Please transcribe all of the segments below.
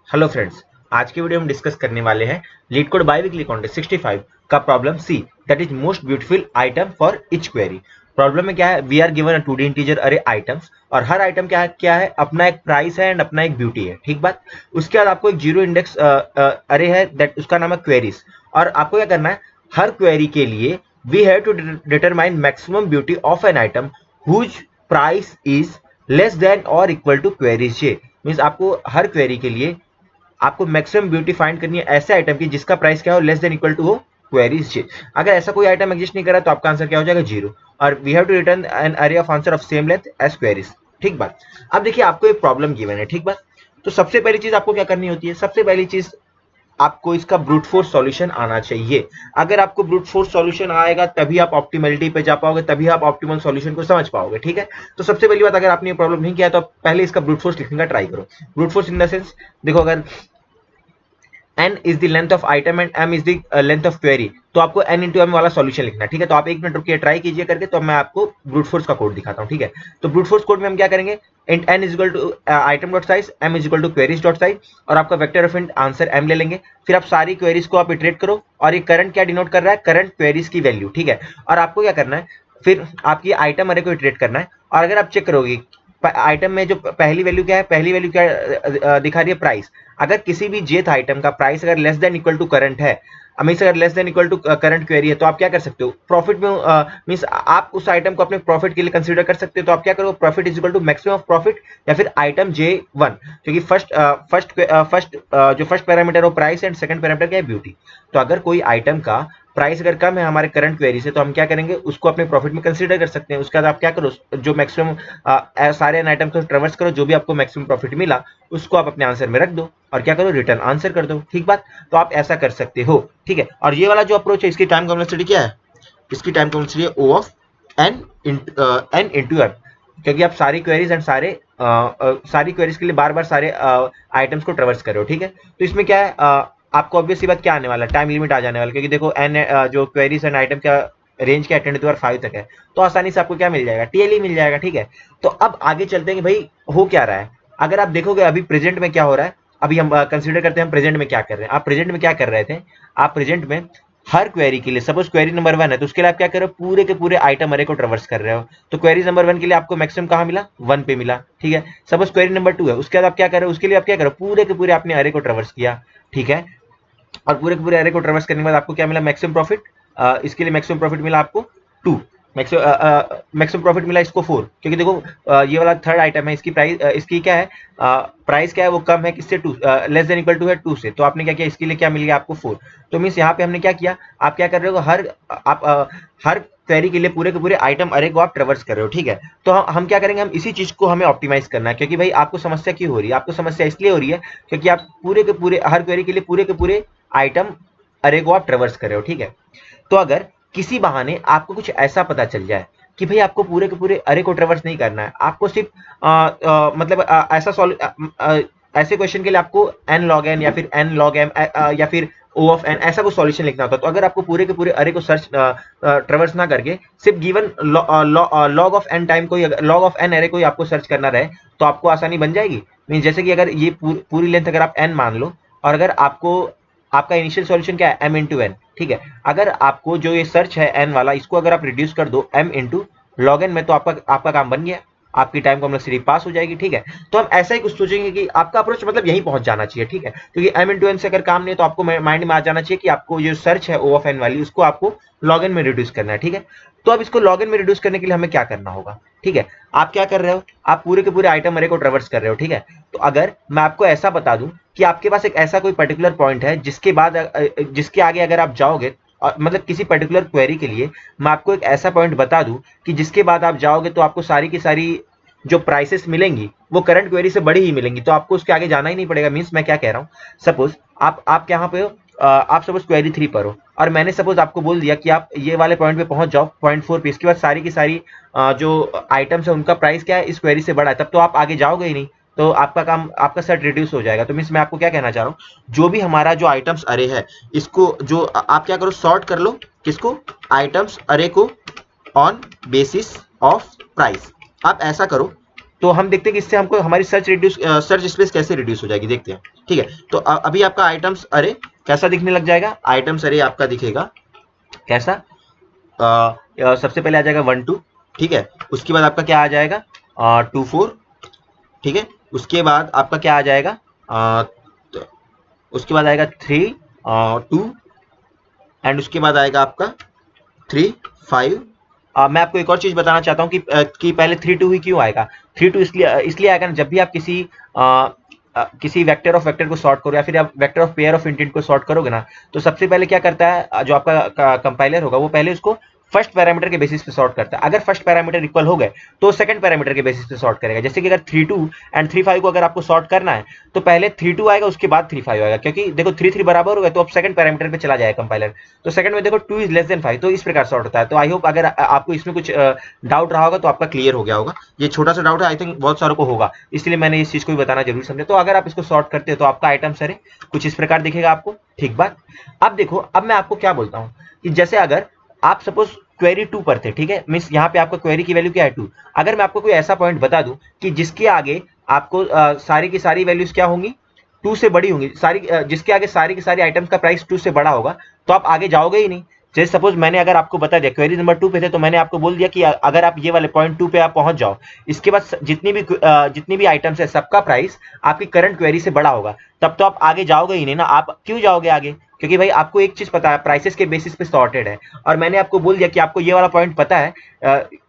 Hello friends, आज की video हम डिस्कस करने वाले हैं लीड कोड बाईवीकली कॉन्टेस्ट 65 का problem C that is most beautiful item for each query. Problem में क्या है, we are given a 2D integer array items और हर आइटम क्या है अपना एक प्राइस है एंड अपना एक ब्यूटी है। ठीक बात। उसके बाद आपको एक जीरो इंडेक्स अरे है दैट उसका नाम है क्वेरीज और आपको क्या करना है, हर क्वेरी के लिए we have to determine maximum beauty of an item whose price is less than or equal to queries J. Means आपको हर क्वेरी के लिए आपको मैक्सिमम ब्यूटी फाइंड करनी है ऐसे आइटम की जिसका प्राइस क्या हो, लेस देन इक्वल टू हो क्वेरीज जे। अगर ऐसा कोई आइटम एग्जिस्ट नहीं कर रहा तो आपका आंसर क्या हो जाएगा, जीरो। और we have to return an array of answer of same length as queries. ठीक बात। अब देखिए आपको एक प्रॉब्लम गिवन है। ठीक बात। तो सबसे पहली चीज आपको क्या करनी होती है, सबसे पहली चीज आपको इसका ब्रूट फोर्स सॉल्यूशन आना चाहिए। अगर आपको ब्रूट फोर्स सॉल्यूशन आएगा तभी आप ऑप्टिमलिटी पे जा पाओगे, तभी आप ऑप्टिमल सॉल्यूशन को समझ पाओगे। ठीक है। तो सबसे पहली बात, अगर आपने ये प्रॉब्लम नहीं किया तो पहले इसका ब्रूट फोर्स लिखने का ट्राई करो। Brute force in the sense, देखो अगर n is the length of item and m is the length of query, तो आपको n इंटू एम वाला सॉल्यूशन लिखना है। ठीक है। तो आप एक मिनट रुकिए, ट्राई कीजिए करके, तो मैं आपको ब्रूट फोर्स का कोड दिखाता हूँ। ठीक है। तो ब्रूट फोर्स कोड में हम क्या करेंगे, int n is equal to item dot size, m is equal to queries dot size और आपका vector of int answer m ले लेंगे। फिर आप सारी क्वेरीज को आप इटरेट करो और ये करंट क्या डिनोट कर रहा है, करंट क्वेरीज की वैल्यू। ठीक है। और आपको क्या करना है, फिर आपकी आइटम अरे को इटरेट करना है और अगर आप चेक करोगे आइटम में जो पहली वैल्यू क्या है, पहली वैल्यू क्या दिखा रही है, प्राइस। अगर किसी भी जेथ आइटम का प्राइस अगर less than equal to current है, मीन्स अगर less than equal to current query है, तो आप क्या कर सकते हो, प्रॉफिट में मीन्स आप उस आइटम को अपने प्रॉफिट के लिए कंसीडर कर सकते हो। तो आप क्या करोगे, profit is equal to maximum of profit या फिर आइटम J1, क्योंकि फर्स्ट जो फर्स्ट पैरामीटर हो प्राइस एंड सेकंड पैरामीटर क्या है, ब्यूटी। तो अगर कोई आइटम का प्राइस अगर कम है हमारे करंट क्वेरी से, तो हम क्या करेंगे, उसको अपने प्रॉफिट में कंसीडर कर सकते हैं। उसके बाद आप क्या करो, जो मैक्सिमम सारे आइटम को ट्रेवर्स करो, जो भी आपको मैक्सिमम प्रॉफिट मिला उसको आप अपने आंसर में रख दो और क्या करो, रिटर्न आंसर कर दो। ठीक बात। तो आप ऐसा कर सकते हो। ठीक है। और ये वाला जो अप्रोच है इसकी टाइम कॉम्प्लेक्सिटी क्या है, इसकी टाइम कॉम्प्लेक्सिटी है O of n into m, क्योंकि आप सारी क्वेरीज एंड सारी क्वेरीज के लिए बार बार सारे आइटम्स को ट्रेवर्स कर रहे हो। ठीक है। तो इसमें क्या है, आपको ऑब्वियस सी बात क्या आने वाला है, टाइम लिमिट आ जाने वाला, क्योंकि देखो n जो क्वेरीज एंड आइटम का रेंज क्या 10⁵ तक है, तो आसानी से आपको क्या मिल जाएगा, टीएलई मिल जाएगा। ठीक है। तो अब आगे चलते हैं कि भाई हो क्या रहा है। अगर आप देखोगे अभी प्रेजेंट में क्या हो रहा है, अभी हम कंसीडर करते हैं हम प्रेजेंट में क्या कर रहे हैं। आप प्रेजेंट में क्या कर रहे थे, आप प्रेजेंट में हर क्वेरी के लिए, सपोज क्वेरी नंबर 1 है तो उसके लिए आप क्या कर रहे हो, पूरे के पूरे आइटम अरे को ट्रेवर्स कर रहे हो। तो क्वेरी नंबर 1 के लिए आपको मैक्सिमम कहाँ मिला, 1 पे मिला। ठीक है। सपोज क्वेरी नंबर 2 है, उसके बाद आप क्या कर रहे हो, उसके लिए आप क्या करो, पूरे के पूरे आपने अरे को ट्रेवर्स किया। ठीक है। और पूरे के पूरे अरे को ट्रेवर्स करने के बाद आपको क्या मिला, मैक्सिमम प्रॉफिट। इसके लिए मैक्सिमम प्रॉफिट मिला आपको 2, मैक्सिमम प्रॉफिट मिला इसको 4, क्योंकि देखो ये वाला थर्ड आइटम है, इसकी प्राइस इसकी क्या है, प्राइस क्या है, वो कम है किससे, 2 लेस देन इक्वल टू है 2 से। तो आपने क्या किया, इसके लिए क्या मिल गया आपको 4। तो मीन्स यहाँ पे हमने क्या किया, आप क्या कर रहे हो, हर क्वेरी के लिए पूरे के पूरे आइटम अरे को आप ट्रेवर्स कर रहे हो। ठीक है। तो हम क्या करेंगे, हम इसी चीज को हमें ऑप्टिमाइज करना है, क्योंकि भाई आपको समस्या क्यों हो रही है, आपको समस्या इसलिए हो रही है क्योंकि आप पूरे के पूरे हर क्वेरी के लिए पूरे के पूरे आइटम अरे को आप ट्रेवर्स कर रहे हो। ठीक है। तो अगर किसी बहाने आपको कुछ ऐसा पता चल जाए कि भाई आपको पूरे के पूरे अरे को ट्रेवर्स नहीं करना है, आपको सिर्फ मतलब ऐसे क्वेश्चन के लिए आपको n log n या फिर n log m या फिर O ऑफ n ऐसा कुछ सॉल्यूशन लिखना होता है। तो अगर आपको पूरे के पूरे अरे को सर्च ट्रेवर्स ना करके सिर्फ given log of n time कोई, log ऑफ n अरे कोई आपको सर्च करना रहे, तो आपको आसानी बन जाएगी। मीन जैसे कि अगर ये पूरी लेंथ अगर आप n मान लो और अगर आपका इनिशियल सॉल्यूशन क्या है, m इंटू n। ठीक है। अगर आपको जो ये सर्च है n वाला, इसको अगर आप रिड्यूस कर दो m इंटू लॉग एन में, तो आपका काम बन गया, आपकी टाइम कॉम्प्लेक्सिटी पास हो जाएगी। ठीक है। तो हम ऐसा ही कुछ सोचेंगे कि आपका अप्रोच मतलब यहीं पहुंच जाना चाहिए। ठीक है। क्योंकि m इंटू एन से अगर काम नहीं है तो आपको माइंड में आ जाना चाहिए कि आपको जो सर्च है O ऑफ n वाली, उसको आपको लॉग एन में रिड्यूस करना है। ठीक है। तो अब इसको लॉग एन में रिड्यूस करने के लिए हमें क्या करना होगा, ठीक है, आप क्या कर रहे हो, आप पूरे के पूरे आइटम अरे को ट्रेवर्स कर रहे हो। ठीक है। तो अगर मैं आपको ऐसा बता दूं कि आपके पास एक ऐसा कोई पर्टिकुलर पॉइंट है जिसके आगे अगर आप जाओगे, मतलब किसी पर्टिकुलर क्वेरी के लिए मैं आपको एक ऐसा पॉइंट बता दूं कि जिसके बाद आप जाओगे तो आपको सारी की सारी जो प्राइसेस मिलेंगी वो करंट क्वेरी से बड़ी ही मिलेंगी, तो आपको उसके आगे जाना ही नहीं पड़ेगा। मींस मैं क्या कह रहा हूं, सपोज आप यहाँ पे हो, आप सपोज क्वेरी 3 पर हो और मैंने सपोज आपको बोल दिया कि आप ये वाले पॉइंट पे पहुंच जाओ, पॉइंट 4 पे, इसके बाद सारी की सारी जो आइटम्स है उनका प्राइस क्या है, इस क्वेरी से बड़ा है, तब तो आप आगे जाओगे ही नहीं, तो आपका सेट रिड्यूस हो जाएगा। तो मींस मैं आपको क्या कहना चाह रहा हूँ, जो भी हमारा जो आइटम्स अरे है, इसको जो आप क्या करो, सॉर्ट कर लो, किसको, आइटम्स अरे को ऑन बेसिस ऑफ प्राइस। आप ऐसा करो तो हम देखते हैं कि इससे हमको हमारी सर्च स्पेस कैसे रिड्यूस हो जाएगी, देखते हैं। ठीक है, तो अभी आपका आइटम्स अरे कैसा दिखने लग जाएगा, आइटम्स अरे आपका दिखेगा कैसा, सबसे पहले आ जाएगा 1 2, ठीक है, उसके बाद आपका क्या आ जाएगा 2 4, ठीक है, उसके बाद आपका क्या आ जाएगा उसके बाद आएगा 3 2, एंड उसके बाद आएगा आपका 3 5। मैं आपको एक और चीज बताना चाहता हूँ कि पहले 3 2 ही क्यों आएगा। 3 2 इसलिए आएगा ना, जब भी आप किसी वेक्टर ऑफ वेक्टर को सॉर्ट करो या फिर आप vector of pair of intent को सॉर्ट करोगे ना, तो सबसे पहले क्या करता है जो आपका कंपाइलर होगा, वो पहले उसको फर्स्ट पैरामीटर के बेसिस पे सॉर्ट करता है। अगर फर्स्ट पैरामीटर इक्वल हो गए तो सेकंड पैरामीटर के बेसिस पे सॉर्ट करेगा। जैसे कि अगर 3 2 एंड 3 5 को अगर आपको सॉर्ट करना है तो पहले 3 2 आएगा, उसके बाद 3 5 आएगा, क्योंकि देखो 3 3 बराबर हो गए तो अब सेकंड पैरामीटर पे चला जाएगा कंपाइलर। तो सेकंड में देखो 2 इज लेस देन 5, तो इस प्रकार सॉर्ट होता है। तो आई होप अगर आपको इसमें कुछ डाउट रहा होगा तो आपका क्लियर हो गया होगा। ये छोटा सा डाउट है, आई थिंक बहुत सारों को होगा, इसलिए मैंने इस चीज को भी बताना जरूर समझा। तो अगर आप इसको सॉर्ट करते हो तो आपका आइटम सर कुछ इस प्रकार दिखेगा आपको, ठीक बात। अब देखो, अब मैं आपको क्या बोलता हूँ कि जैसे अगर आप सपोज क्वेरी 2 पर थे, ठीक है, मींस यहाँ पे आपका क्वेरी की वैल्यू क्या है 2। अगर मैं आपको कोई ऐसा पॉइंट बता दूं कि जिसके आगे आपको सारी की सारी वैल्यूज क्या होंगी 2 से बड़ी होंगी, जिसके आगे सारी की सारी आइटम्स का प्राइस 2 से बड़ा होगा, तो आप आगे जाओगे ही नहीं। जैसे सपोज मैंने अगर आपको बता दिया क्वेरी नंबर 2 पे थे, तो मैंने आपको बोल दिया कि अगर आप ये वाले पॉइंट 2 पे आप पहुंच जाओ, इसके बाद जितनी भी आइटम्स है सबका प्राइस आपकी करंट क्वेरी से बड़ा होगा, तब तो आप आगे जाओगे ही नहीं ना। आप क्यों जाओगे आगे, क्योंकि भाई आपको एक चीज पता है, प्राइसेस के बेसिस पे सॉर्टेड है। और मैंने आपको बोल दिया कि आपको ये वाला पॉइंट पता है,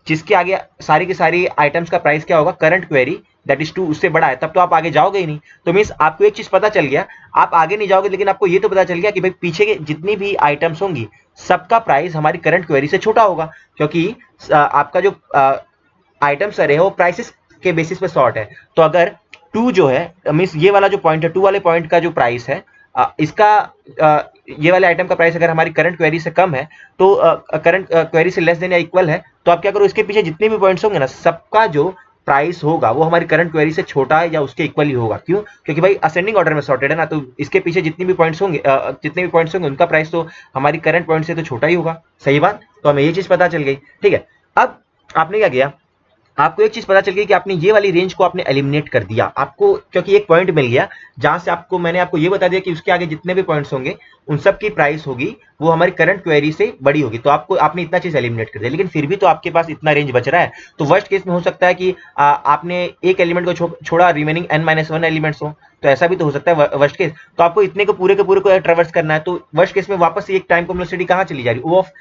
जिसके आगे सारी की सारी आइटम्स का प्राइस क्या होगा, करंट क्वेरी दैट इज 2 उससे बड़ा है, तब तो आप आगे जाओगे ही नहीं। तो मींस आपको एक चीज पता चल गया, आप आगे नहीं जाओगे, लेकिन आपको ये तो पता चल गया कि भाई पीछे के जितनी भी आइटम्स होंगी सबका प्राइस हमारी करंट क्वेरी से छोटा होगा, क्योंकि आपका जो आइटम्स अरे है वो प्राइसेस के बेसिस पे सॉर्ट है। तो अगर 2 जो है मींस ये वाला जो पॉइंट है 2 वाले पॉइंट का जो प्राइस है, इसका ये वाले आइटम का प्राइस अगर हमारी करंट क्वेरी से कम है, तो करंट क्वेरी से लेस देन या इक्वल है, तो आप क्या करो, इसके पीछे जितने भी पॉइंट्स होंगे ना, सबका जो प्राइस होगा वो हमारी करंट क्वेरी से छोटा है या उसके इक्वल ही होगा। क्यों, क्योंकि भाई असेंडिंग ऑर्डर में सॉर्टेड है ना, तो इसके पीछे जितने भी पॉइंट्स होंगे उनका प्राइस तो हमारी करंट पॉइंट से तो छोटा ही होगा। सही बात, तो हमें ये चीज पता चल गई। ठीक है, अब आपने क्या किया, आपको एक चीज पता चल गई कि आपने ये वाली रेंज को आपने एलिमिनेट कर दिया, आपको क्योंकि एक पॉइंट मिल गया जहां से मैंने आपको ये बता दिया कि उसके आगे जितने भी पॉइंट्स होंगे उन सब की प्राइस होगी वो हमारी करंट क्वेरी से बड़ी होगी, तो आपने इतना चीज एलिमिनेट कर दिया। लेकिन फिर भी तो आपके पास इतना रेंज बच रहा है, तो वर्स्ट केस में हो सकता है कि आपने एक एलिमेंट को छोड़ा, रिमेनिंग n-1 एलिमेंट्स हो, तो ऐसा भी तो हो सकता है वर्स्ट केस। तो आपको इतने को पूरे के पूरे को ट्रैवर्स करना है, तो वर्स्ट केस में वापस एक टाइम कॉम्प्लेक्सिटी कहां चली जा रही है, वो ऑफ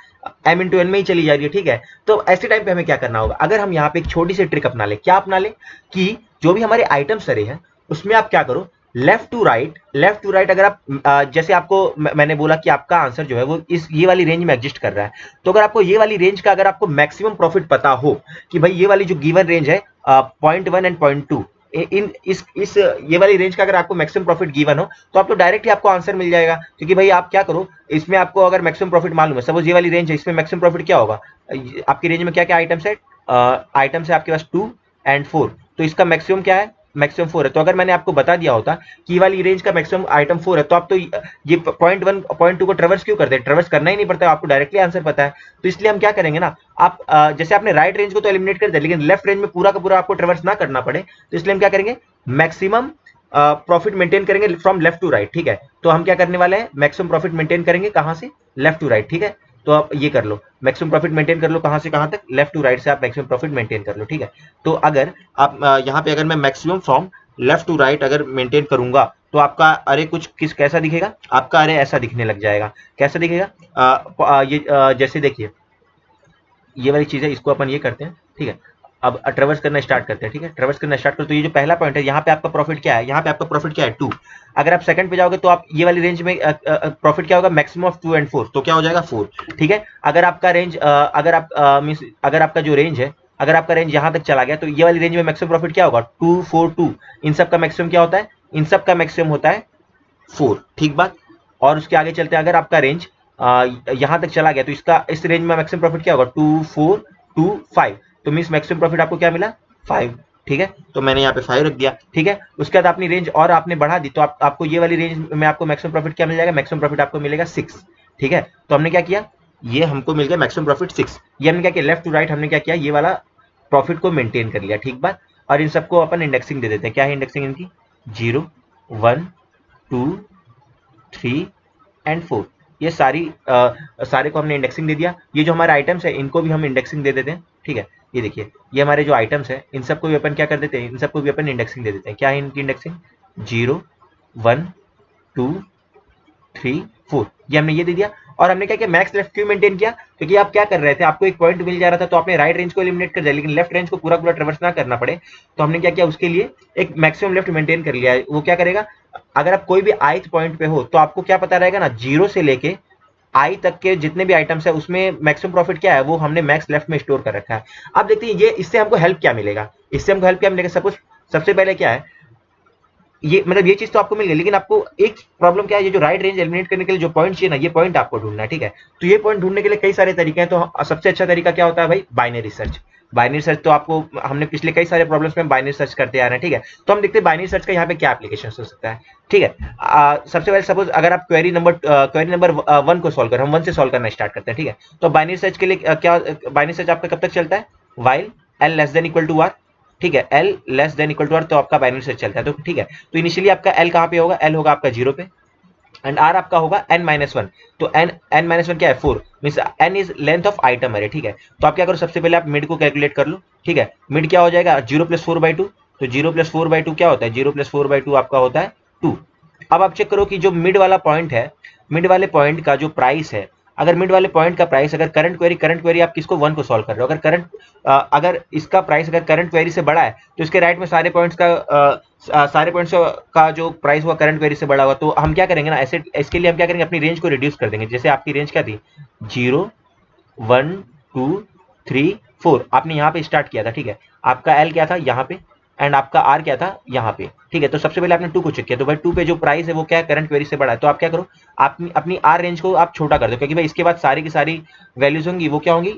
m/n में ही चली जा रही है। ठीक है, तो ऐसे टाइम पे हमें क्या करना होगा, अगर हम यहाँ पे एक छोटी सी ट्रिक अपना ले, क्या अपना ले कि जो भी हमारे आइटम्स अरे हैं उसमें आप क्या करो, लेफ्ट टू राइट अगर आप जैसे आपको मैंने बोला कि आपका आंसर जो है वो ये वाली रेंज में एग्जिस्ट कर रहा है, तो अगर आपको ये वाली रेंज का अगर आपको मैक्सिमम प्रॉफिट पता हो कि भाई ये वाली जो गिवन रेंज है 0.1 एंड 0.2, इस ये वाली रेंज का अगर आपको मैक्सिमम प्रॉफिट गिवन हो, तो आप तो डायरेक्टली आपको आंसर मिल जाएगा। क्योंकि भाई आप क्या करो, इसमें आपको अगर मैक्सिमम प्रॉफिट मालूम है, सपोज ये वाली रेंज है, इसमें मैक्सिमम प्रॉफिट क्या होगा, आपकी रेंज में क्या क्या आइटम्स है, आइटम्स है आपके पास 2 एंड 4, तो इसका मैक्सिमम क्या है, मैक्सिमम 4 है। तो अगर मैंने आपको बता दिया होता कि ये वाली रेंज का मैक्सिमम आइटम 4 है, तो आप तो ये 0.1 0.2 को ट्रेवर्स क्यों करते हैं, ट्रेवर्स करना ही नहीं पड़ता, आपको डायरेक्टली आंसर पता है। तो इसलिए हम क्या करेंगे ना, आप जैसे आपने राइट रेंज को तो एलिमिनेट कर दिया, लेकिन लेफ्ट रेंज में पूरा का पूरा आपको ट्रेवर्स ना करना पड़े, तो इसलिए हम क्या करेंगे, मैक्सिमम प्रॉफिट मेंटेन करेंगे फ्रॉम लेफ्ट टू राइट। ठीक है, तो हम क्या करने वाले हैं, मैक्सिमम प्रॉफिट मेंटेन करेंगे कहां से, लेफ्ट टू राइट। ठीक है, तो आप ये कर लो, मैक्सिमम प्रॉफिट मेंटेन कर लो कहां से कहां तक, लेफ्ट टू राइट से आप मैक्सिमम प्रॉफिट मेंटेन कर लो। ठीक है, तो अगर आप यहाँ पे अगर मैं maximum from left to right अगर मेंटेन करूंगा, तो आपका अरे कैसा दिखेगा, आपका अरे ऐसा दिखने लग जाएगा। कैसा दिखेगा, जैसे देखिए ये वाली चीज है, इसको अपन ये करते हैं। ठीक है, अब ट्रेवर्स करना स्टार्ट करते हैं। ठीक है, ट्रेवर्स करना स्टार्ट करो, तो ये जो पहला पॉइंट है, यहाँ पे आपका प्रॉफिट क्या है, यहाँ पे आपका प्रॉफिट क्या है 2। अगर आप सेकंड पे जाओगे तो आप ये वाली रेंज में प्रॉफिट क्या होगा, मैक्सिमम ऑफ 2 एंड 4, तो क्या हो जाएगा 4। ठीक है, अगर आपका रेंज अगर आपका जो रेंज है, अगर आपका रेंज यहाँ तक चला गया, तो ये वाली रेंज में मैक्सिमम प्रॉफिट क्या होगा, 2 4 2, इन सब का मैक्सिमम क्या होता है, इन सब का मैक्सिमम होता है 4। ठीक बात, और उसके आगे चलते हैं, अगर आपका रेंज यहाँ तक चला गया, तो इस रेंज में मैक्सिमम प्रॉफिट क्या होगा, 2 4 2 5, तो मींस मैक्सिमम प्रॉफिट आपको क्या मिला, 5। ठीक है, तो मैंने यहाँ पे 5 रख दिया। ठीक है, उसके बाद अपनी रेंज और आपने बढ़ा दी, तो आपको ये वाली रेंज में आपको मैक्सिमम प्रॉफिट क्या मिल जाएगा, मैक्सिमम प्रॉफिट आपको मिलेगा 6। ठीक है, तो हमने क्या किया, ये हमको मिल गया मैक्सिमम प्रॉफिट 6। ये हमने क्या किया, लेफ्ट टू राइट हमने क्या किया, ये वाला प्रॉफिट को मेंटेन कर लिया। ठीक बात, और इन सबको अपन इंडेक्सिंग दे देते हैं। क्या है इंडेक्सिंग इनकी? 0 1 2 3 एंड 4। ये सारे को हमने इंडेक्सिंग दे दिया। ये जो हमारे आइटम्स है इनको भी हम इंडेक्सिंग दे देते हैं, ठीक है। ये देखिए ये हमारे जो आइटम्स है इन सबको भी अपन क्या कर देते हैं, इन सबको भी अपन इंडेक्सिंग दे देते हैं। क्या है इनकी इंडेक्सिंग? 0 1 2 3 4, ये हमने ये दे दिया। और हमने क्या किया, मैक्स लेफ्ट क्यों मेंटेन किया? क्योंकि आप क्या कर रहे थे, आपको एक पॉइंट मिल जा रहा था तो आपने राइट रेंज को एलिमिनेट कर दिया, लेकिन लेफ्ट रेंज को पूरा पूरा ट्रेवर्स ना करना पड़े तो हमने क्या किया, उसके लिए एक मैक्सिमम लेफ्ट मेंटेन कर लिया है। वो क्या करेगा, अगर आप कोई भी ith पॉइंट पे हो तो आपको क्या पता रहेगा ना, 0 से लेके आई तक के जितने भी आइटम्स है उसमें मैक्सिमम प्रॉफिट क्या है वो हमने मैक्स लेफ्ट में स्टोर कर रखा है। अब देखते हैं ये इससे हमको हेल्प क्या मिलेगा। इससे हमको हेल्प क्या मिलेगा, सपोज सबसे पहले क्या है, ये मतलब ये चीज तो आपको मिल गई, लेकिन आपको एक प्रॉब्लम क्या है, ये जो राइट रेंज एलिमिनेट करने के लिए जो पॉइंट चाहिए ना, ये पॉइंट आपको ढूंढना है, ठीक है। तो ये पॉइंट ढूंढने के लिए कई सारे तरीके हैं। तो सबसे अच्छा तरीका क्या होता है भाई, बाइनरी सर्च। बाइनरी सर्च तो आपको हमने पिछले कई सारे प्रॉब्लम्स में बाइनरी सर्च करते आ रहे हैं, ठीक है। तो हम देखते हैं बाइनरी सर्च का यहाँ पे क्या एप्लीकेशन हो सकता है, ठीक है। सबसे पहले सपोज अगर आप क्वेरी नंबर 1 को सॉल्व कर, हम 1 से सॉल्व करना स्टार्ट करते हैं, ठीक है। तो बाइनरी सर्च के लिए क्या, बाइनरी सर्च आपका कब तक चलता है, while L less than equal to R, ठीक है। L less than equal to R तो आपका बाइनरी सर्च चलता है, तो ठीक है। तो इनिशियली आपका एल कहाँ पे होगा, एल होगा आपका 0 पे एंड आर आपका होगा n-1। तो n-1 क्या है, 4, means n is length of item अरे, ठीक है। तो आप क्या करो, सबसे पहले आप मिड को कैलकुलेट कर लो, ठीक है। मिड क्या हो जाएगा, 0 + 4/2। तो 0 + 4/2 क्या होता है, 0 + 4/2 आपका होता है 2। अब आप चेक करो कि जो मिड वाला पॉइंट है, मिड वाले पॉइंट का जो प्राइस है, अगर मिड वाले पॉइंट का प्राइस अगर करंट क्वेरी आप किसको 1 को सॉल्व कर रहे हो, अगर इसका प्राइस अगर करंट क्वेरी से बड़ा है तो इसके राइट में सारे पॉइंट्स का जो प्राइस हुआ करंट क्वेरी से बड़ा हुआ, तो हम क्या करेंगे ना, ऐसे इसके लिए हम क्या करेंगे, अपनी रेंज को रिड्यूस कर देंगे। जैसे आपकी रेंज क्या थी, 0 1 2 3 4, आपने यहाँ पे स्टार्ट किया था, ठीक है। आपका एल क्या था यहाँ पे एंड आपका आर क्या था यहाँ पे, ठीक है। तो सबसे पहले आपने 2 को चेक किया, तो भाई 2 पे जो प्राइस है वो क्या है, करंट क्वेरी से बड़ा है। तो आप क्या करो, आप अपनी आर रेंज को आप छोटा कर दो, क्योंकि भाई इसके बाद सारी की सारी वैल्यूज होंगी वो क्या होंगी,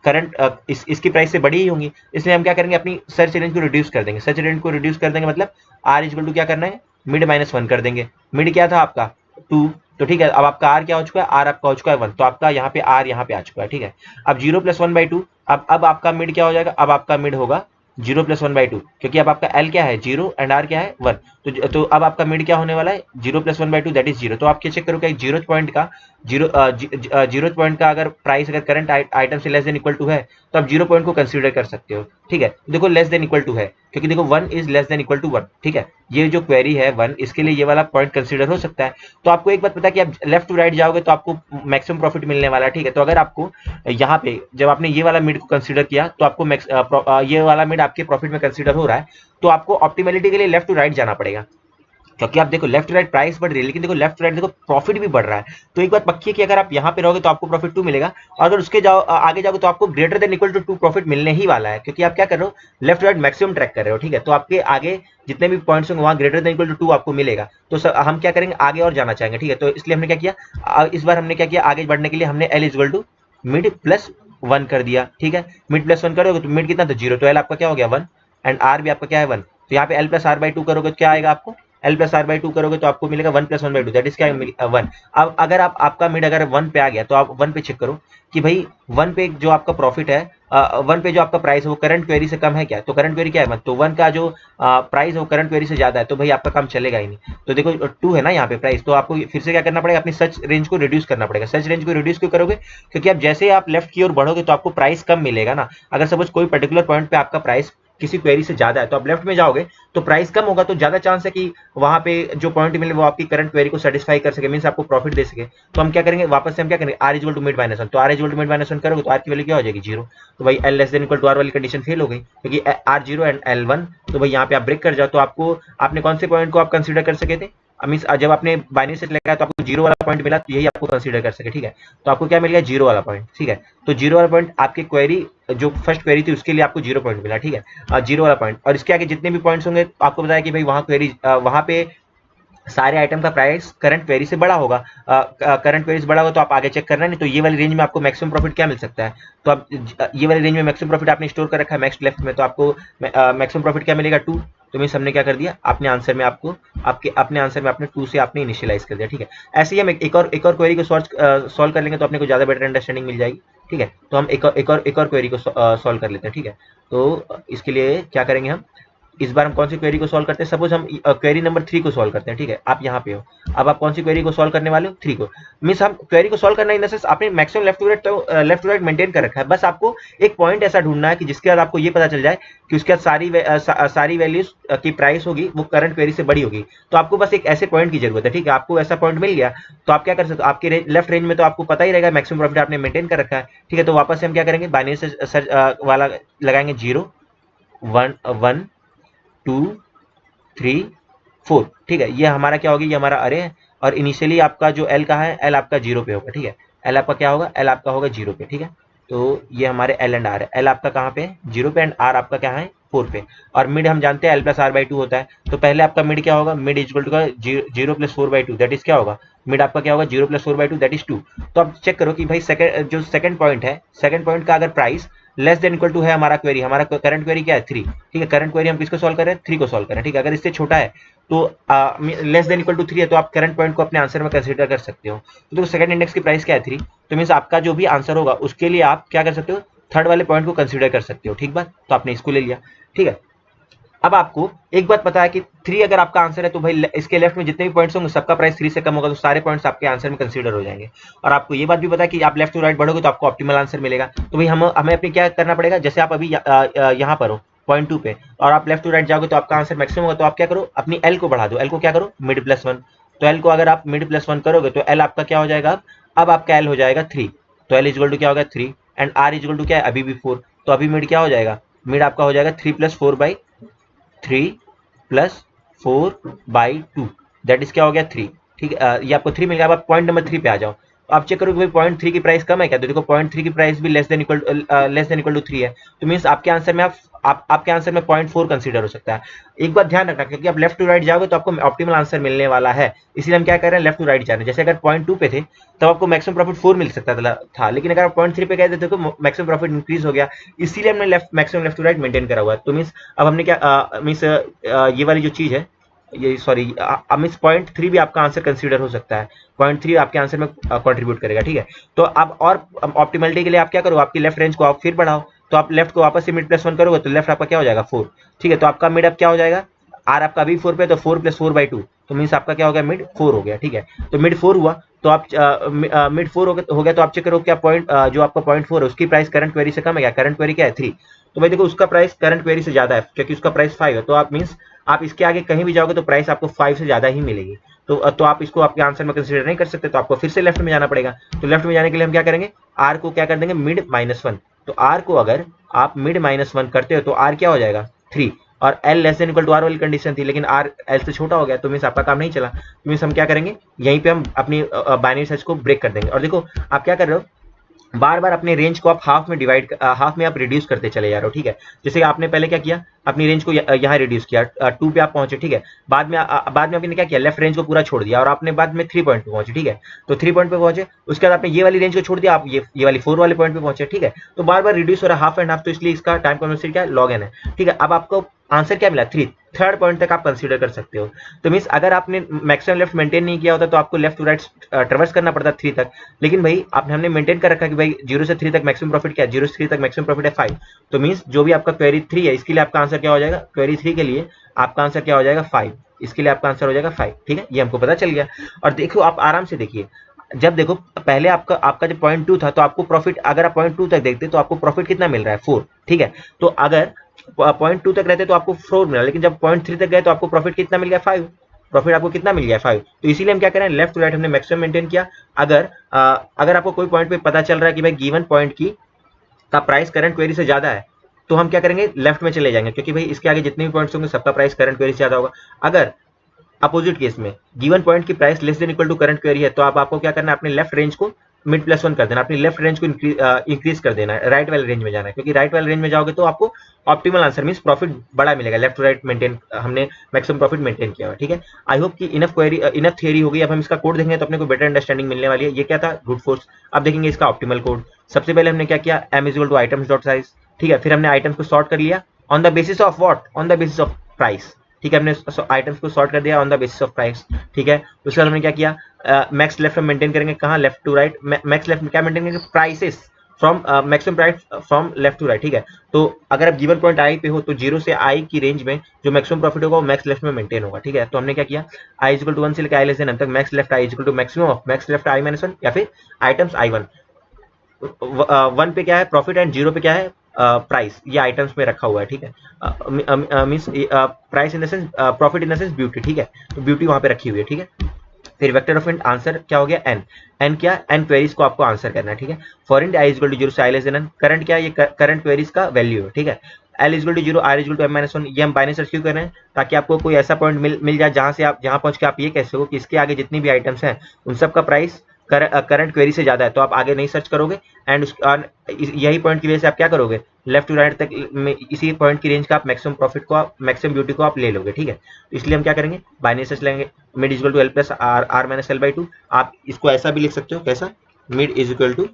करंट इसकी प्राइस से बड़ी ही होंगी। इसलिए हम क्या करेंगे, अपनी सर्च रेंज को रिड्यूस कर देंगे। सर्च रेंज को रिड्यूस कर देंगे मतलब आर इक्वल टू क्या करना है, मिड -1 कर देंगे। मिड क्या था आपका 2, तो ठीक है। अब आपका आर क्या हो चुका है, आर आपका हो चुका है 1, तो आपका यहाँ पे आर यहाँ पे आ चुका है, ठीक है। अब 0 + 1/2, अब आपका मिड क्या हो जाएगा, अब आपका मिड होगा 0 + 1/2, क्योंकि अब आपका एल क्या है 0 एंड आर क्या है 1। तो अब आपका मिड क्या होने वाला है, 0 + 1/2 दैट इज 0। तो आप क्या चेक करो कि जीरो पॉइंट का अगर प्राइस अगर करंट आइटम से लेस देन इक्वल टू है तो आप 0 पॉइंट को कंसीडर कर सकते हो, ठीक है। देखो लेस देन इक्वल टू है, क्योंकि देखो 1 is less than equal to 1, ठीक है। ये जो क्वेरी है 1, इसके लिए ये वाला पॉइंट कंसीडर हो सकता है। तो आपको एक बात पता है कि आप लेफ्ट टू राइट जाओगे तो आपको मैक्सिमम प्रॉफिट मिलने वाला है, ठीक है। तो अगर आपको यहाँ पे जब आपने ये वाला मिड को कंसीडर किया तो आपको ये वाला मिड आपके प्रॉफिट में कंसीडर हो रहा है, तो आपको ऑप्टिमैलिटी के लिए लेफ्ट टू राइट जाना पड़ेगा। क्योंकि आप देखो लेफ्ट राइट प्राइस बढ़ रही है, लेकिन देखो लेफ्ट राइट देखो प्रॉफिट भी बढ़ रहा है। तो एक बात पक्की है कि अगर आप यहाँ पे रहोगे तो आपको प्रॉफिट 2 मिलेगा, और अगर उसके आगे जाओगे तो आपको greater than equal to 2 profit मिलने ही वाला है, क्योंकि आप क्या कर रहे हो, लेफ्ट राइट मैक्सिमम ट्रैक कर रहे हो, ठीक है। तो आपके आगे जितने भी पॉइंट्स होंगे वहाँ ग्रेटर देन इक्वल टू 2 आपको मिलेगा। तो हम क्या करेंगे, आगे और जाना चाहेंगे, ठीक है। तो इसलिए हमने क्या किया, इस बार हमने क्या किया, आगे बढ़ने के लिए हमने एल इक्वल टू मिड +1 कर दिया, ठीक है। मिड +1 करोगे तो मिड कितना था 0, तो एल आपका क्या हो गया 1 एंड आर भी आपका क्या है 1। तो यहाँ पे एल + r/2 करोगे तो क्या आएगा, आपको एल + r/2 करोगे तो आपको मिलेगा 1 + 1/2 दैट इज क्या 1। अब अगर आपका मिड अगर 1 पे आ गया तो आप 1 पे चेक करो कि भाई 1 पे जो आपका प्रॉफिट है, 1 पे जो आपका प्राइस है वो करंट क्वेरी से कम है क्या, तो करंट क्वेरी क्या है 1, तो 1 का जो प्राइस है वो करंट क्वेरी से ज्यादा है, तो भाई आपका काम चलेगा ही नहीं। तो देखो 2 है ना यहाँ पे प्राइस, तो आपको फिर से क्या करना पड़ेगा, अपनी सर्च रेंज को रिड्यूस करना पड़ेगा। सर्च रेंज को रिड्यूस क्यों करोगे, क्योंकि आप जैसे आप लेफ्ट की ओर बढ़ोगे तो आपको प्राइस कम मिलेगा ना। अगर सपोज कोई पर्टिकुलर पॉइंट पे आपका प्राइस किसी क्वेरी से ज्यादा है तो आप लेफ्ट में जाओगे तो प्राइस कम होगा, तो ज्यादा चांस है कि वहां पे जो पॉइंट मिले वो आपकी करंट क्वेरी को सेटिस्फाई कर सके, मींस आपको प्रॉफिट दे सके। तो हम क्या करेंगे, वापस से हम क्या करेंगे, आर इक्वल टू मिड -1, तो आर इक्वल टू मिड -1 करोगे तो आर की वैल्यू क्या हो जाएगी 0। तो भाई L less than equal to R वाली कंडीशन फेल हो गई, क्योंकि आर 0 एंड एल 1, तो भाई यहाँ पे आप ब्रेक कर जाओ। तो आपने कौन से पॉइंट को आप कंसिडर कर सके थे, मींस जब आपने बाइनरी सेट लगाया तो आपको 0 वाला पॉइंट मिला, तो यही आपको कंसीडर कर सके, ठीक है। तो आपको क्या मिल गया 0 वाला पॉइंट, ठीक है। तो 0 वाला पॉइंट आपकी क्वेरी जो फर्स्ट क्वेरी थी उसके लिए आपको 0 पॉइंट मिला, ठीक है, 0 वाला पॉइंट। और इसके आगे जितने भी पॉइंट्स होंगे आपको बताया कि भाई वहां पे सारे आइटम का प्राइस करंट क्वेरी से बड़ा होगा, करंट क्वेरी से बड़ा होगा तो आप आगे चेक करना नहीं। तो ये वाली रेंज में आपको मैक्सिमम प्रॉफिट क्या मिल सकता है, तो आप ये वाली रेंज में मैक्सिमम प्रॉफिट आपने स्टोर कर रखा है मैक्स लेफ्ट में, तो आपको मैक्सिमम प्रॉफिट क्या मिलेगा 2। तो मींस हमने क्या कर दिया, अपने आंसर में आपने 2 से आपने इनिशियलाइज कर दिया, ठीक है। ऐसे ही हम एक और क्वेरी को सॉल्व कर लेंगे तो अपने को ज्यादा बेटर अंडरस्टैंडिंग मिल जाएगी। ठीक है। तो हम एक और क्वेरी को सॉल्व कर लेते हैं, ठीक है। तो इसके लिए क्या करेंगे हम, इस बार हम कौन सी क्वेरी को सॉल्व करते हैं, सपोज हम क्वेरी नंबर 3 को सॉल्व करते हैं, ठीक है। आप यहाँ पे हो, अब आप कौन सी क्वेरी को सॉल्व करने वाले हो, 3 को। मींस हम क्वेरी को सॉल्व करना इन द सेंस आपने maximum left to right maintain कर रखा है, बस आपको एक पॉइंट ऐसा ढूंढना है कि जिसके बाद आपको ये पता चल जाए कि उसके बाद सारी वैल्यूज की प्राइस होगी वो करंट क्वेरी से बड़ी होगी। तो आपको बस एक ऐसे पॉइंट की जरूरत है, ठीक है। आपको ऐसा पॉइंट मिल गया तो आप क्या कर सकते हो, आपके लेफ्ट रेंज में तो आपको पता ही रहेगा मैक्सिमम प्रॉफिट आपने मेंटेन कर रखा है, ठीक है। तो वापस से हम क्या करेंगे, बाइनरी सर्च वाला लगाएंगे, 0 1 1 2 3 4, ठीक है। ये हमारा क्या होगी, ये हमारा अरे है, और इनिशियली आपका जो एल का है, एल आपका 0 पे होगा, ठीक है। एल आपका क्या होगा, एल आपका होगा 0 पे, ठीक है। तो ये हमारे एल एंड आर है, एल आपका कहाँ पे है, 0 पे, एंड आर आपका क्या है, 4 पे। और मिड हम जानते हैं एल प्लस आर बाई 2 होता है, तो पहले आपका मिड क्या होगा, मिड इक्वल टू का 0 प्लस 4 बाई 2, दैट इज क्या होगा, मिड आपका क्या होगा, 0 प्लस 4 बाई 2 दैट इज 2। तो आप चेक करो कि भाई जो सेकंड पॉइंट है, सेकंड पॉइंट का अगर price less than equal to है हमारा क्वेरी, हमारा करंट क्वेरी क्या है, 3, ठीक है। करंट क्वेरी हम किसको सॉल्व कर रहे हैं, 3 को सॉल्व कर रहे हैं, ठीक है। अगर इससे छोटा है तो लेस देन इक्वल टू 3 है, तो आप करंट पॉइंट को अपने आंसर में कंसीडर कर सकते हो। तो सेकंड इंडेक्स की प्राइस क्या है, 3। तो मीन्स आपका जो भी आंसर होगा उसके लिए आप क्या कर सकते हो, थर्ड वाले पॉइंट को कंसीडर कर सकते हो, ठीक बात। तो आपने इसको ले लिया, ठीक है। अब आपको एक बात पता है कि 3 अगर आपका आंसर है तो भाई इसके लेफ्ट में जितने भी पॉइंट्स होंगे सबका प्राइस 3 से कम होगा, तो सारे पॉइंट्स आपके आंसर में कंसीडर हो जाएंगे। और आपको ये बात भी पता है कि आप लेफ्ट टू राइट बढ़ोगे तो आपको ऑप्टिमल आंसर मिलेगा। तो भाई हमें अपनी क्या करना पड़ेगा, जैसे आप अभी यहाँ पर हो पॉइंट 2 पे, और आप लेफ्ट टू राइट जाओगे तो आपका आंसर मैक्सिमम होगा। तो आप क्या करो, अपनी एल को बढ़ा दो, एल को क्या करो, मिड प्लस 1। तो एल को अगर आप मिड प्लस 1 करोगे तो एल आपका क्या हो जाएगा, अब आपका एल हो जाएगा 3। तो एल इजल टू क्या होगा, 3, एंड आर इजल टू क्या है, अभी भी 4। तो अभी मिड क्या हो जाएगा, मिड आपका हो जाएगा 3 plus 4 by 3 plus 4/2, that is क्या हो गया, 3, ठीक है। ये आपको 3 मिल गया। अब आप पॉइंट नंबर 3 पे आ जाओ, आप चेक करो कि भाई पॉइंट 3 की प्राइस कम है क्या, तो देखो पॉइंट 3 की प्राइस भी लेस देन इक्वल टू 3 है। तो मीन्स आपके आंसर में आपके आंसर में 0.4 कंसीडर हो सकता है। एक बात ध्यान रखना, क्योंकि आप लेफ्ट टू राइट जाओगे तो आपको ऑप्टिमल आंसर मिलने वाला है, इसलिए हम क्या कर रहे हैं, लेफ्ट टू राइट जा रहे हैं। जैसे अगर पॉइंट 2 पे थे तब आपको मैक्सिमम प्रॉफिट 4 मिल सकता था, लेकिन अगर आप पॉइंट 3 पे गए थे तो मैक्सिमम प्रॉफिट इंक्रीज हो गया, इसीलिए हमने maximum left to right maintain करा हुआ है। तो मीन्स अब हमने क्या मीन्स ये वाली जो चीज है, ये सॉरी मीन्स पॉइंट 3 भी आपका आंसर कंसीडर हो सकता है, पॉइंट 3 आपके आंसर में कंट्रीब्यूट करेगा, ठीक है। तो अब और ऑप्टिमलिटी के लिए आप क्या करो, आपकी लेफ्ट रेंज को आप फिर बढ़ाओ, तो आप लेफ्ट को वापस से मिड प्लस 1 करोगे तो लेफ्ट आपका क्या हो जाएगा, 4, ठीक है। तो आपका मिड अब क्या हो जाएगा, आर आपका अभी 4 पे, तो 4 प्लस 4/2, तो मीन्स आपका क्या हो गया, मिड 4 हो गया, ठीक है। तो मिड 4 हुआ तो आप मिड 4 हो गया तो आप चेक करो क्या पॉइंट जो आपका पॉइंट 4 है उसकी प्राइस करंट क्वेरी से कम है क्या, करंट क्वेरी क्या है, 3। तो भाई देखो उसका प्राइस करंट क्वेरी से ज्यादा है, क्योंकि उसका प्राइस 5 है। तो आप मीन्स आप इसके आगे कहीं भी जाओगे तो प्राइस आपको 5 से ज्यादा ही मिलेगी। तो आप इसको आपके आंसर में कंसीडर नहीं कर सकते, तो आपको फिर से लेफ्ट में जाना पड़ेगा। तो लेफ्ट में जाने के लिए हम क्या करेंगे, आर को क्या कर देंगे, मिड -1। तो आर को अगर आप मिड -1 करते हो तो आर क्या हो जाएगा, 3, और L less than equal to R वाली कंडीशन थी, लेकिन आर एल से छोटा हो गया, तो मीन्स आपका काम नहीं चला। तो मीन्स हम क्या करेंगे, यहीं पे हम अपनी बाइनरी सर्च को ब्रेक कर देंगे। और देखो आप क्या कर रहे हो, बार बार अपने रेंज को आप हाफ में आप रिड्यूस करते चले जा रहे हो, ठीक है। जैसे आपने पहले क्या किया, अपनी रेंज को यहाँ रिड्यूस किया, 2 पे आप पहुंचे, ठीक है। बाद में आपने क्या किया, लेफ्ट रेंज को पूरा छोड़ दिया और आपने बाद में 3 पॉइंट पे पहुंचे, ठीक है। तो 3 पॉइंट पे पहुंचे, उसके बाद आपने ये वाली रेंज को छोड़ दिया, आप ये वाली 4 वाले पॉइंट पे पहुंचे, ठीक है। तो बार बार रिड्यूस हो रहा है हाफ एंड हाफ, तो इसलिए इसका टाइम कॉम्प्लेक्सिटी क्या है, log n है, ठीक है। अब आपको आंसर क्या मिला, 3, थर्ड पॉइंट तक आप कंसीडर कर सकते हो। तो मीन्स अगर आपने मैक्सिमम लेफ्ट मेंटेन नहीं किया होता तो आपको लेफ्ट टू राइट ट्रेवर्स करना पड़ता 3 तक, लेकिन भाई हमने मेंटेन कर रखा कि भाई 0 से 3 तक मैक्सिमम प्रॉफिट क्या है, 0 से 3 तक मैक्सिमम प्रॉफिट है 5। तो मीन्स जो भी आपका क्वेरी 3 है इसके लिए आपका आंसर क्या हो जाएगा, क्वेरी 3 के लिए आपका आंसर क्या हो जाएगा, 5, इसके लिए आपका आंसर हो जाएगा 5, ठीक है। ये हमको पता चल गया। और देखो आप आराम से देखिए, जब देखो पहले आपका जब पॉइंट 2 था तो आपको प्रॉफिट, अगर आप पॉइंट 2 तक देखते तो आपको प्रॉफिट कितना मिल रहा है, 4, ठीक है। तो अगर पॉइंट 2 तक रहते तो आपको 4 मिला, लेकिन जब पॉइंट 3 तक गए तो आपको प्रॉफिट कितना मिल गया, 5। प्रॉफिट आपको कितना मिल गया, 5। तो इसीलिए हम क्या करें, लेफ्ट टू राइट हमने मैक्सिमम मेंटेन किया। अगर आपको कोई पॉइंट पे पता चल रहा है कि भाई गिवन पॉइंट का प्राइस करंट क्वेरी से ज्यादा है, तो हम क्या करेंगे, लेफ्ट में चले जाएंगे, क्योंकि भाई इसके आगे जितने भी पॉइंट्स होंगे सबका प्राइस करंट क्वेरी से ज्यादा होगा। अगर अपोजिट केस में गिवन पॉइंट की price less than equal to current query है, तो आपको क्या करना है, अपने लेफ्ट रेंज को मिड प्लस 1 कर देना, अपनी लेफ्ट रेंज को इंक्रीज कर देना है, राइट वाले रेंज में जाना है, क्योंकि राइट वाले रेंज में जाओगे तो आपको ऑप्टिमल आंसर मींस प्रॉफिट बड़ा मिलेगा। लेफ्ट टू राइट मेंटेन, हमने मैक्सिमम प्रॉफिट मेंटेन किया हुआ है, ठीक है। आई होप कि इनफ थियरी होगी। अब हम इसका कोड देखेंगे तो अपने को बेटर अंडरस्टैंडिंग मिलने वाली है। ये क्या था, ब्रूट फोर्स। अब देखेंगे इसका ऑप्टिमल कोड। सबसे पहले हमने क्या किया, m equal to items dot size, ठीक है। फिर हमने आइटम्स को सॉर्ट कर लिया on the basis of what, on the basis of price, ठीक है। हमने आइटम्स को सॉर्ट कर दिया on the basis of price, ठीक है। उसके बाद हमने क्या किया, मैक्स लेफ्ट में मेंटेन करेंगे, कहाँ, left to right. Max left में क्या मेंटेन करेंगे, prices, from maximum price from left to right, ठीक है। तो अगर आप गिवन पॉइंट आई पे हो तो 0 से आई की रेंज में जो मैक्सिमम प्रॉफिट होगा वो मैक्स लेफ्ट में मेंटेन होगा, ठीक है। तो हमने क्या किया, आई इक्वल टू 1 से लेकर आई लेस देन n तक max left I equal to maximum of max left I minus 1 या फिर आइटम्स i1। 1 पे क्या है प्रॉफिट एंड 0 पे क्या है प्राइस, ये आइटम्स में रखा हुआ है, ठीक है। Means price in the sense profit in the sense beauty, ठीक है। तो ब्यूटी वहां पे रखी हुई है, ठीक है। फिर वेक्टर ऑफ इंट आंसर क्या हो गया एन, एन क्या एन क्वेरीज को आपको आंसर करना है, ठीक है। For int I equal to 0 से I less than N, current क्या है ये करंट क्वेरीज का वैल्यू है, ठीक है। L equal to 0 R equal to m -1, ये हम बाइनरी सर्च क्यों कर रहे हैं, ताकि आपको कोई ऐसा पॉइंट मिल जाए जहां से आप जहां पहुंच के आप ये कह सको कि इसके आगे जितनी भी आइटम्स हैं उन सब का प्राइस करंट क्वेरी से ज्यादा है, तो आप आगे नहीं सर्च करोगे एंड यही पॉइंट की वजह से आप क्या करोगे, लेफ्ट टू राइट तक में इसी पॉइंट की रेंज का आप मैक्सिमम प्रॉफिट को आप मैक्सिमम ब्यूटी को आप ले लोगे, ठीक है। तो इसलिए हम क्या करेंगे, बाइनरी सर्च लेंगे, mid is equal to L plus R minus L by 2। आप इसको ऐसा भी लिख सकते हो, कैसा, mid is equal to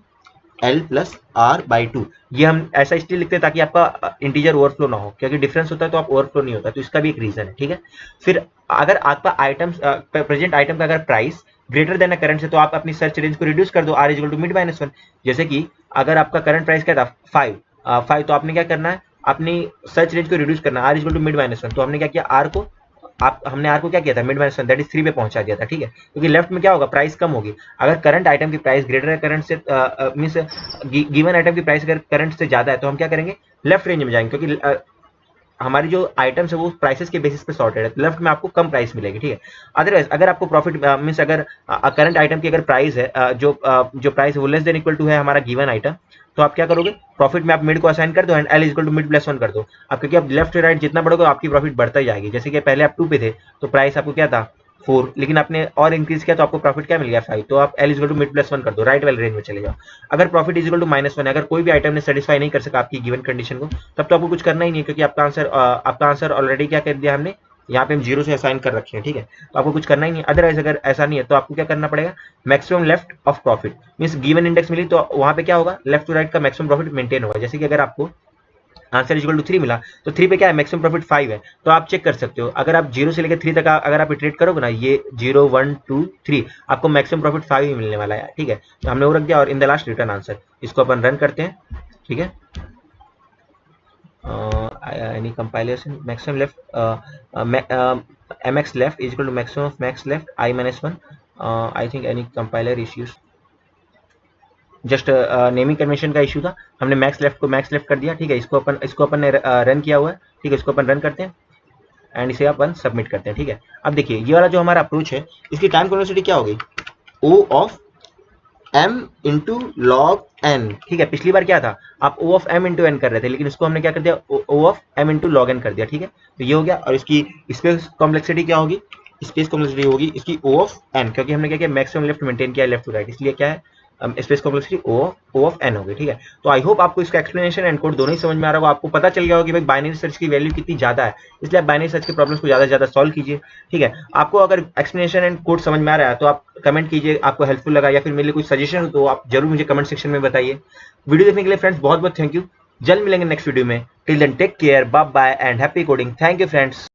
L plus R by 2। ये हम ऐसा इसलिए लिखते हैं ताकि आपका इंटीजर ओवरफ्लो ना हो, क्योंकि डिफरेंस होता है तो आप ओवरफ्लो नहीं होता, तो इसका भी एक रीजन है, ठीक है। फिर अगर आपका आइटम्स प्रेजेंट आइटम का अगर प्राइस ग्रेटर देन करंट से, तो आप अपनी सर्च रेंज को रिड्यूस कर दो, R equal to mid minus 1। जैसे कि अगर आपका करंट प्राइस क्या था 5, तो आपने क्या करना है, अपनी सर्च रेंज को रिड्यूस करना, R equal to mid minus 1। तो हमने क्या किया, हमने आर को क्या किया था, मिड माइनस 1 दैट इज 3 पे पहुंचा दिया था, ठीक है। क्योंकि लेफ्ट में क्या होगा, प्राइस कम होगी। अगर करंट आइटम की प्राइस ग्रेटर है करंट से, मींस गिवन आइटम की प्राइस अगर करंट से ज्यादा है, तो हम क्या करेंगे, लेफ्ट रेंज में जाएंगे, क्योंकि हमारी जो आइटम्स है वो प्राइसेस के बेसिस पे सॉर्टेड है, तो लेफ्ट में आपको कम प्राइस मिलेगी, ठीक है। अदरवाइज अगर आपको प्रॉफिट मींस अगर करंट आइटम की अगर प्राइस है जो प्राइस है वो लेस देन इक्वल टू है हमारा गिवन आइटम, तो आप क्या करोगे, प्रॉफिट में आप मिड को असाइन कर दो and L equal to mid plus 1 कर दो। अब क्योंकि आप लेफ्ट राइट जितना बढ़ोगे आपकी प्रॉफिट बढ़ता ही जाएगी। जैसे कि पहले आप 2 पे थे तो प्राइस आपको क्या था 4, लेकिन आपने और इंक्रीज किया तो आपको प्रॉफिट क्या मिल गया 5, तो आप L equal to mid plus 1 कर दो, राइट वाले रेंज में चले जाओ। अगर प्रॉफिट इक्वल टू -1 है, अगर कोई भी आइटम ने सेटिस्फाई नहीं कर सका आपकी गिवन कंडीशन को, तब तो आपको कुछ करना ही नहीं है, क्योंकि आपका आंसर ऑलरेडी क्या कर दिया हमने, यहाँ पे हम 0 से असाइन कर रखे हैं, ठीक है। तो आपको कुछ करना ही नहीं। अदरवाइज अगर ऐसा नहीं है तो आपको क्या करना पड़ेगा, maximum left of profit, means given index मिली तो वहां पे क्या होगा, लेफ्ट टू राइट का मैक्सिमम प्रॉफिट मेंटेन होगा। जैसे कि अगर आपको आंसर इक्वल टू 3 मिला तो 3 पे क्या है, मैक्सिमम प्रॉफिट 5 है, तो आप चेक कर सकते हो। अगर आप 0 से लेकर 3 तक अगर आप इटरेट करोगे ना, ये 0 1 2 3, आपको मैक्सिमम प्रॉफिट 5 ही मिलने वाला है, ठीक है। तो हमने वो रख दिया और in the last return answer, इसको अपन रन करते हैं, ठीक है। any compilation maximum left mx left is equal to maximum of max left I minus 1. I think any compiler issues, just naming convention का इशू था, हमने मैक्स लेफ्ट को max left कर दिया, ठीक है। इसको अपन ने रन किया हुआ है, ठीक है। इसको अपन रन करते हैं एंड इसे अपन सबमिट करते हैं, ठीक है। अब देखिए ये वाला जो हमारा अप्रोच है इसकी टाइम कॉम्प्लेक्सिटी क्या होगी, O of m into log n, ठीक है। पिछली बार क्या था, आप O of m into n कर रहे थे, लेकिन इसको हमने क्या कर दिया, O of m into log n कर दिया, ठीक है। तो ये हो गया। और इसकी स्पेस कॉम्प्लेक्सिटी क्या होगी, स्पेस कॉम्प्लेक्सिटी होगी इसकी O ऑफ n, क्योंकि हमने क्या किया, मैक्सिमम लेफ्ट मेंटेन किया लेफ्ट टू राइट, इसलिए क्या है space complexity O of n होगी, ठीक है। तो आई होप आपको इसका एक्सप्लेनेशन एंड कोड दोनों ही समझ में आ रहा होगा, आपको पता चल गया होगा कि भाई बाइनरी सर्च की वैल्यू कितनी ज्यादा है, इसलिए आप बाइनरी सर्च के प्रॉब्लम्स को ज्यादा से ज्यादा सॉल्व कीजिए, ठीक है। आपको अगर एक्सप्लेनेशन एंड कोड समझ में आ रहा है तो आप कमेंट कीजिए, आपको हेल्पफुल लगा या फिर मेरे लिए कोई सजेशन हो तो आप जरूर मुझे कमेंट सेक्शन में बताइए। वीडियो देखने के लिए फ्रेंड्स बहुत बहुत थैंक यू। जल्द मिलेंगे नेक्स्ट वीडियो में, till then take care, bye bye and happy coding. Thank you friends.